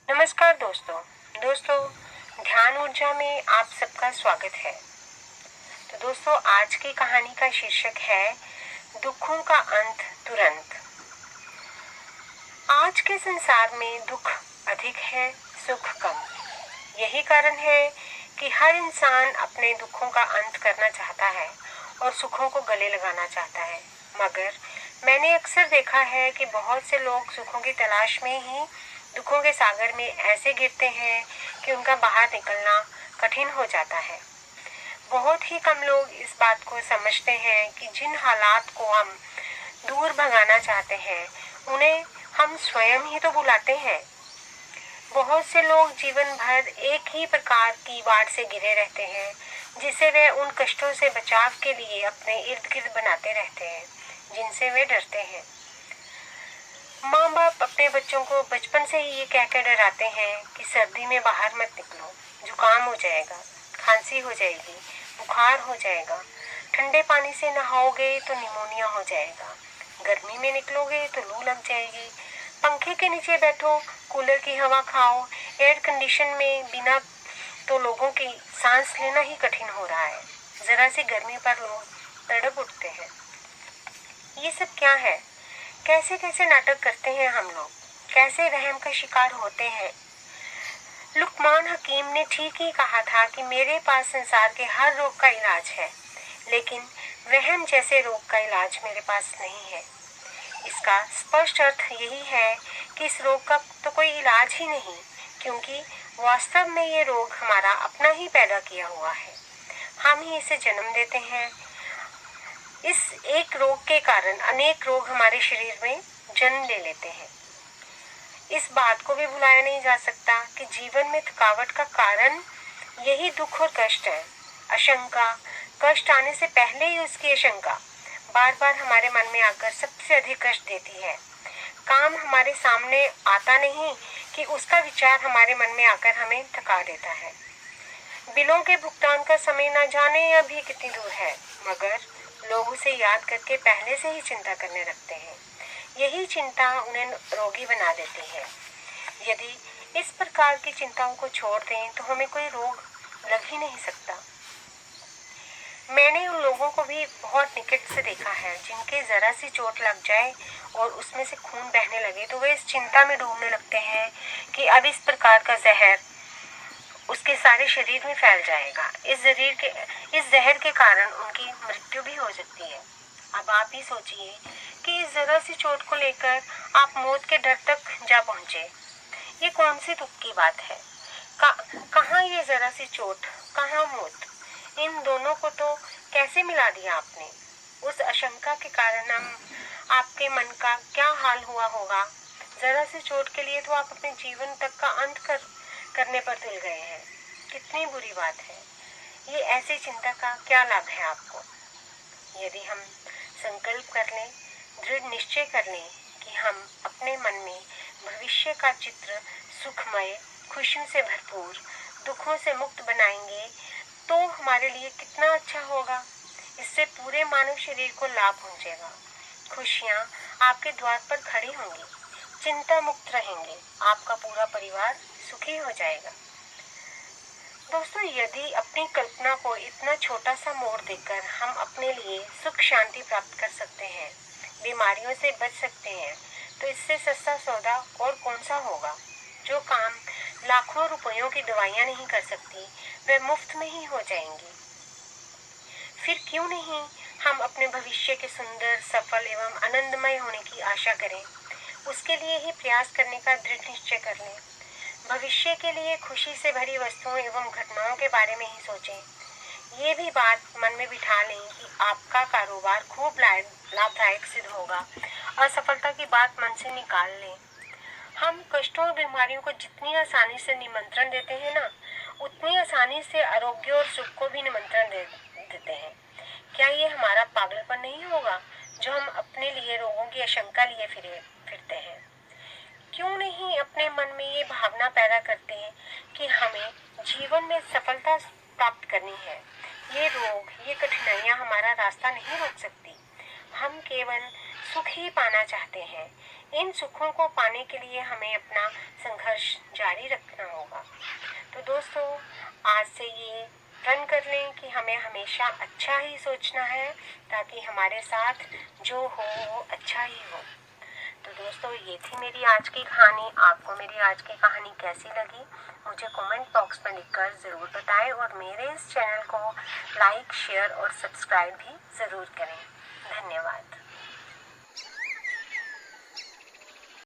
नमस्कार दोस्तों ध्यान ऊर्जा में आप सबका स्वागत है। तो दोस्तों, आज की कहानी का शीर्षक है दुखों का अंत तुरंत। आज के संसार में दुख अधिक है, सुख कम। यही कारण है कि हर इंसान अपने दुखों का अंत करना चाहता है और सुखों को गले लगाना चाहता है। मगर मैंने अक्सर देखा है कि बहुत से लोग सुखों की तलाश में ही दुखों के सागर में ऐसे गिरते हैं कि उनका बाहर निकलना कठिन हो जाता है। बहुत ही कम लोग इस बात को समझते हैं कि जिन हालात को हम दूर भगाना चाहते हैं उन्हें हम स्वयं ही तो बुलाते हैं। बहुत से लोग जीवन भर एक ही प्रकार की वाट से घिरे रहते हैं जिसे वे उन कष्टों से बचाव के लिए अपने इर्द गिर्द बनाते रहते हैं जिनसे वे डरते हैं। माँ बाप अपने बच्चों को बचपन से ही ये कहकर डराते हैं कि सर्दी में बाहर मत निकलो, जुकाम हो जाएगा, खांसी हो जाएगी, बुखार हो जाएगा, ठंडे पानी से नहाओगे तो निमोनिया हो जाएगा, गर्मी में निकलोगे तो लू लग जाएगी, पंखे के नीचे बैठो, कूलर की हवा खाओ, एयर कंडीशन में बिना तो लोगों की सांस लेना ही कठिन हो रहा है। जरा सी गर्मी पर लोग तड़प उठते हैं। ये सब क्या है? कैसे कैसे नाटक करते हैं हम लोग, कैसे वहम का शिकार होते हैं। लुकमान हकीम ने ठीक ही कहा था कि मेरे पास संसार के हर रोग का इलाज है, लेकिन वहम जैसे रोग का इलाज मेरे पास नहीं है। इसका स्पष्ट अर्थ यही है कि इस रोग का तो कोई इलाज ही नहीं, क्योंकि वास्तव में ये रोग हमारा अपना ही पैदा किया हुआ है। हम ही इसे जन्म देते हैं। इस एक रोग के कारण अनेक रोग हमारे शरीर में जन्म ले लेते हैं। इस बात को भी भुलाया नहीं जा सकता कि जीवन में थकावट का कारण यही दुख और कष्ट है। आशंका, कष्ट आने से पहले ही उसकी आशंका बार बार हमारे मन में आकर सबसे अधिक कष्ट देती है। काम हमारे सामने आता नहीं कि उसका विचार हमारे मन में आकर हमें थका देता है। बिलों के भुगतान का समय न जाने अभी कितनी दूर है, मगर लोग उसे याद करके पहले से ही चिंता करने लगते हैं। यही चिंता उन्हें रोगी बना देती है। यदि इस प्रकार की चिंताओं को छोड़ दें तो हमें कोई रोग लग ही नहीं सकता। मैंने उन लोगों को भी बहुत निकट से देखा है जिनके जरा सी चोट लग जाए और उसमें से खून बहने लगे तो वे इस चिंता में डूबने लगते हैं कि अब इस प्रकार का जहर उसके सारे शरीर में फैल जाएगा। इस जहर के कारण उनकी मृत्यु भी हो सकती है। अब आप ही सोचिए कि इस जरा सी चोट को लेकर आप मौत के डर तक जा पहुंचे। ये कौन सी दुख की बात है? कहाँ ये जरा सी चोट, कहाँ मौत? इन दोनों को तो कैसे मिला दिया आपने? उस आशंका के कारण आपके मन का क्या हाल हुआ होगा। जरा सी चोट के लिए तो आप अपने जीवन तक का अंत करने पर तुल गए हैं। कितनी बुरी बात है। ये ऐसी चिंता का क्या लाभ है आपको? यदि हम संकल्प कर लें, दृढ़ निश्चय कर लें कि हम अपने मन में भविष्य का चित्र सुखमय, खुशियों से भरपूर, दुखों से मुक्त बनाएंगे तो हमारे लिए कितना अच्छा होगा। इससे पूरे मानव शरीर को लाभ पहुंचेगा। खुशियाँ आपके द्वार पर खड़ी होंगी, चिंता मुक्त रहेंगे, आपका पूरा परिवार सुखी हो जाएगा। दोस्तों, यदि अपनी कल्पना को इतना छोटा सा मोड़ देकर हम अपने लिए सुख शांति प्राप्त कर सकते हैं, बीमारियों से बच सकते हैं, तो इससे सस्ता सौदा और कौन सा होगा। जो काम लाखों रुपयों की दवाइयाँ नहीं कर सकती, वे मुफ्त में ही हो जाएंगी। फिर क्यों नहीं हम अपने भविष्य के सुंदर, सफल एवं आनंदमय होने की आशा करें। उसके लिए ही प्रयास करने का दृढ़ निश्चय कर लें। भविष्य के लिए खुशी से भरी वस्तुओं एवं घटनाओं के बारे में ही सोचें। ये भी बात मन में बिठा लें कि आपका कारोबार खूब लाभदायक सिद्ध होगा। असफलता की बात मन से निकाल लें। हम कष्टों और बीमारियों को जितनी आसानी से निमंत्रण देते हैं ना, उतनी आसानी से आरोग्य और सुख को भी निमंत्रण देते हैं। क्या ये हमारा पागलपन नहीं होगा जो हम अपने लिए रोगों की आशंका लिए फिरते हैं? क्यों नहीं अपने मन में ये भावना पैदा करते हैं कि हमें जीवन में सफलता प्राप्त करनी है। ये रोग, ये कठिनाइयाँ हमारा रास्ता नहीं रोक सकती। हम केवल सुख ही पाना चाहते हैं। इन सुखों को पाने के लिए हमें अपना संघर्ष जारी रखना होगा। तो दोस्तों, आज से ये प्रण कर लें कि हमें हमेशा अच्छा ही सोचना है, ताकि हमारे साथ जो हो वो अच्छा ही हो। तो दोस्तों, ये थी मेरी आज की कहानी। आपको मेरी आज की कहानी कैसी लगी मुझे कमेंट बॉक्स में लिखकर ज़रूर बताएं, और मेरे इस चैनल को लाइक, शेयर और सब्सक्राइब भी ज़रूर करें। धन्यवाद।